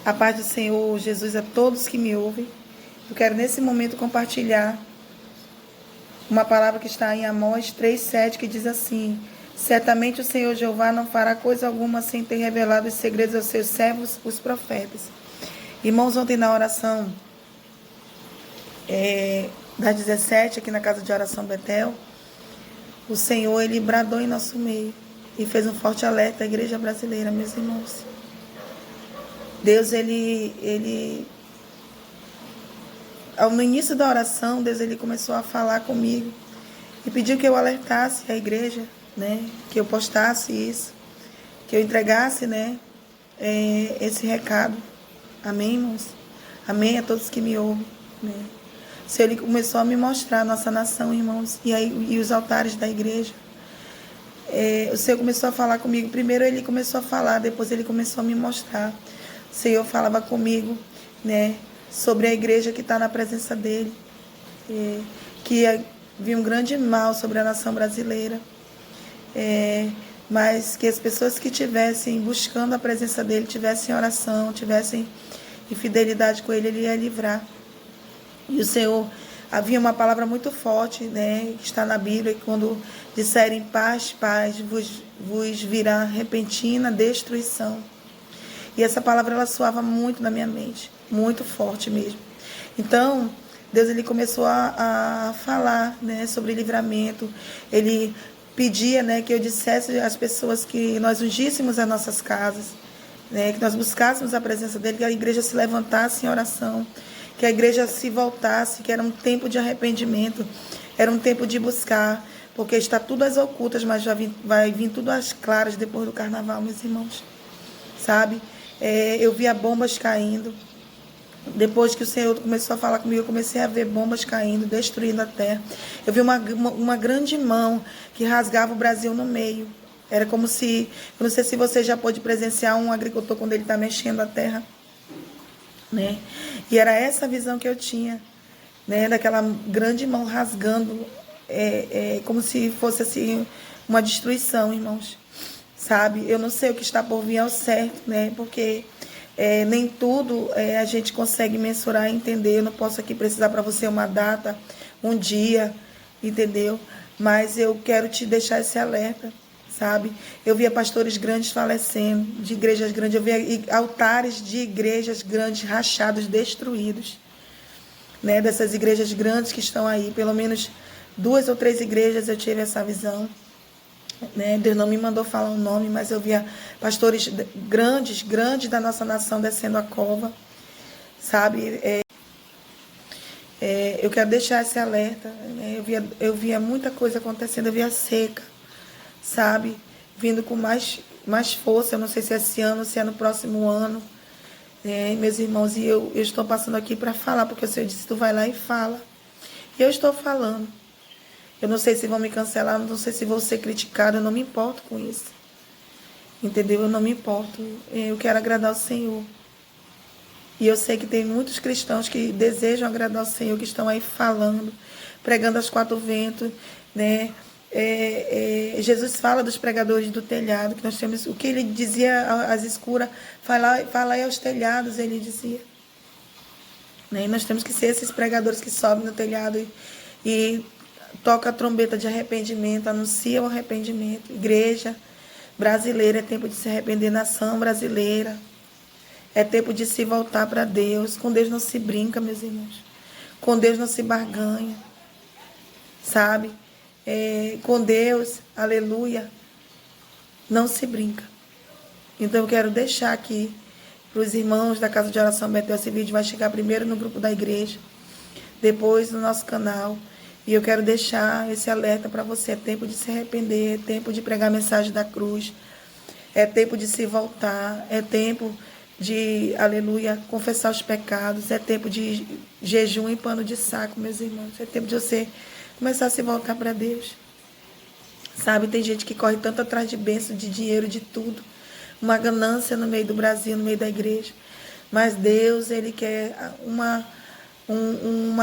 A paz do Senhor Jesus a todos que me ouvem. Eu quero nesse momento compartilhar uma palavra que está em Amós 3,7, que diz assim: certamente o Senhor Jeová não fará coisa alguma sem ter revelado os segredos aos seus servos, os profetas. Irmãos, ontem na oração das 17, aqui na casa de oração Betel, o Senhor, Ele bradou em nosso meio e fez um forte alerta à igreja brasileira, meus irmãos. Deus, no início da oração, Deus, Ele começou a falar comigo e pediu que eu alertasse a igreja, né? Que eu postasse isso, que eu entregasse, né? Esse recado. Amém, irmãos? Amém a todos que me ouvem, né? O Senhor, Ele começou a me mostrar a nossa nação, irmãos, e os altares da igreja. O Senhor começou a falar comigo. Primeiro Ele começou a falar, depois Ele começou a me mostrar. O Senhor falava comigo, né, sobre a igreja que está na presença dEle, que havia um grande mal sobre a nação brasileira, mas que as pessoas que estivessem buscando a presença dEle, tivessem oração, tivessem em fidelidade com Ele, Ele ia livrar. E o Senhor, havia uma palavra muito forte, né, que está na Bíblia, que quando disserem paz, paz, vos virá repentina destruição. E essa palavra, ela soava muito na minha mente, muito forte mesmo. Então, Deus, Ele começou a falar, né, sobre livramento. Ele pedia, né, que eu dissesse às pessoas que nós ungíssemos as nossas casas, né, que nós buscássemos a presença dEle, que a igreja se levantasse em oração, que a igreja se voltasse, que era um tempo de arrependimento, era um tempo de buscar, porque está tudo às ocultas, mas vai vir tudo às claras depois do carnaval, meus irmãos, sabe? Eu via bombas caindo. Depois que o Senhor começou a falar comigo, eu comecei a ver bombas caindo, destruindo a terra. Eu vi uma grande mão que rasgava o Brasil no meio. Era como se, eu não sei se você já pôde presenciar um agricultor quando ele está mexendo a terra, né? E era essa visão que eu tinha, né? Daquela grande mão rasgando, como se fosse assim uma destruição, irmãos. Sabe? Eu não sei o que está por vir ao certo, né? Porque nem tudo a gente consegue mensurar e entender. Eu não posso aqui precisar para você uma data, um dia, entendeu? Mas eu quero te deixar esse alerta, sabe? Eu via pastores grandes falecendo, de igrejas grandes. Eu via altares de igrejas grandes rachados, destruídos, né? Dessas igrejas grandes que estão aí, pelo menos 2 ou 3 igrejas eu tive essa visão. Né? Deus não me mandou falar o nome, mas eu via pastores grandes da nossa nação descendo a cova, sabe? Eu quero deixar esse alerta, né? Eu via muita coisa acontecendo, eu via seca, sabe? Vindo com mais força. Eu não sei se é esse ano, se é no próximo ano, meus irmãos, e eu estou passando aqui para falar, porque o Senhor disse: tu vai lá e fala. E eu estou falando. Eu não sei se vão me cancelar, não sei se vou ser criticado, eu não me importo com isso. Entendeu? Eu não me importo. Eu quero agradar o Senhor. E eu sei que tem muitos cristãos que desejam agradar o Senhor, que estão aí falando, pregando aos 4 ventos, né? Jesus fala dos pregadores do telhado, que nós temos, o que ele dizia às escuras, fala aí aos telhados, ele dizia. Né? E nós temos que ser esses pregadores que sobem no telhado e toca a trombeta de arrependimento, anuncia o arrependimento. Igreja brasileira, é tempo de se arrepender, nação brasileira. É tempo de se voltar para Deus. Com Deus não se brinca, meus irmãos. Com Deus não se barganha. Sabe? Com Deus, aleluia, não se brinca. Então eu quero deixar aqui para os irmãos da Casa de Oração Betel. Esse vídeo vai chegar primeiro no grupo da igreja, depois no nosso canal. E eu quero deixar esse alerta para você. É tempo de se arrepender, é tempo de pregar a mensagem da cruz, é tempo de se voltar, é tempo de, aleluia, confessar os pecados, é tempo de jejum e pano de saco, meus irmãos. É tempo de você começar a se voltar para Deus. Sabe, tem gente que corre tanto atrás de bênção, de dinheiro, de tudo. Uma ganância no meio do Brasil, no meio da igreja. Mas Deus, Ele quer uma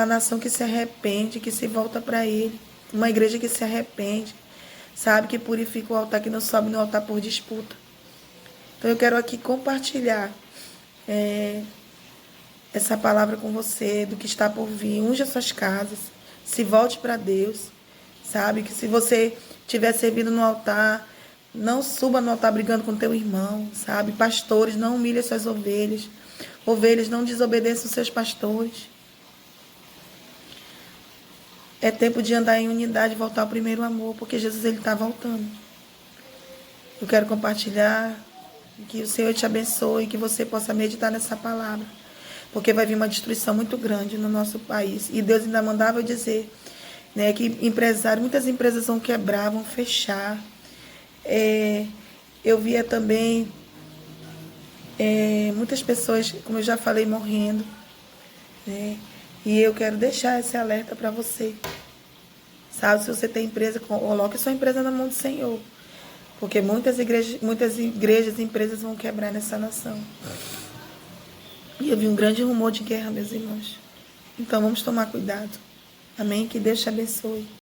nação que se arrepende, que se volta para Ele. Uma igreja que se arrepende, sabe, que purifica o altar, que não sobe no altar por disputa. Então eu quero aqui compartilhar essa palavra com você, do que está por vir. Unja suas casas, se volte para Deus, sabe? Que se você estiver servindo no altar, não suba no altar brigando com teu irmão, sabe? Pastores, não humilhem suas ovelhas. Ovelhas, não desobedeçam os seus pastores. É tempo de andar em unidade e voltar ao primeiro amor, porque Jesus ele está voltando. Eu quero compartilhar, que o Senhor te abençoe, que você possa meditar nessa palavra, porque vai vir uma destruição muito grande no nosso país. E Deus ainda mandava eu dizer, né, que muitas empresas vão quebrar, vão fechar. Eu via também muitas pessoas, como eu já falei, morrendo, né? E eu quero deixar esse alerta para você. Sabe, se você tem empresa, coloque sua empresa na mão do Senhor. Porque muitas igrejas e empresas vão quebrar nessa nação. E eu vi um grande rumor de guerra, meus irmãos. Então vamos tomar cuidado. Amém? Que Deus te abençoe.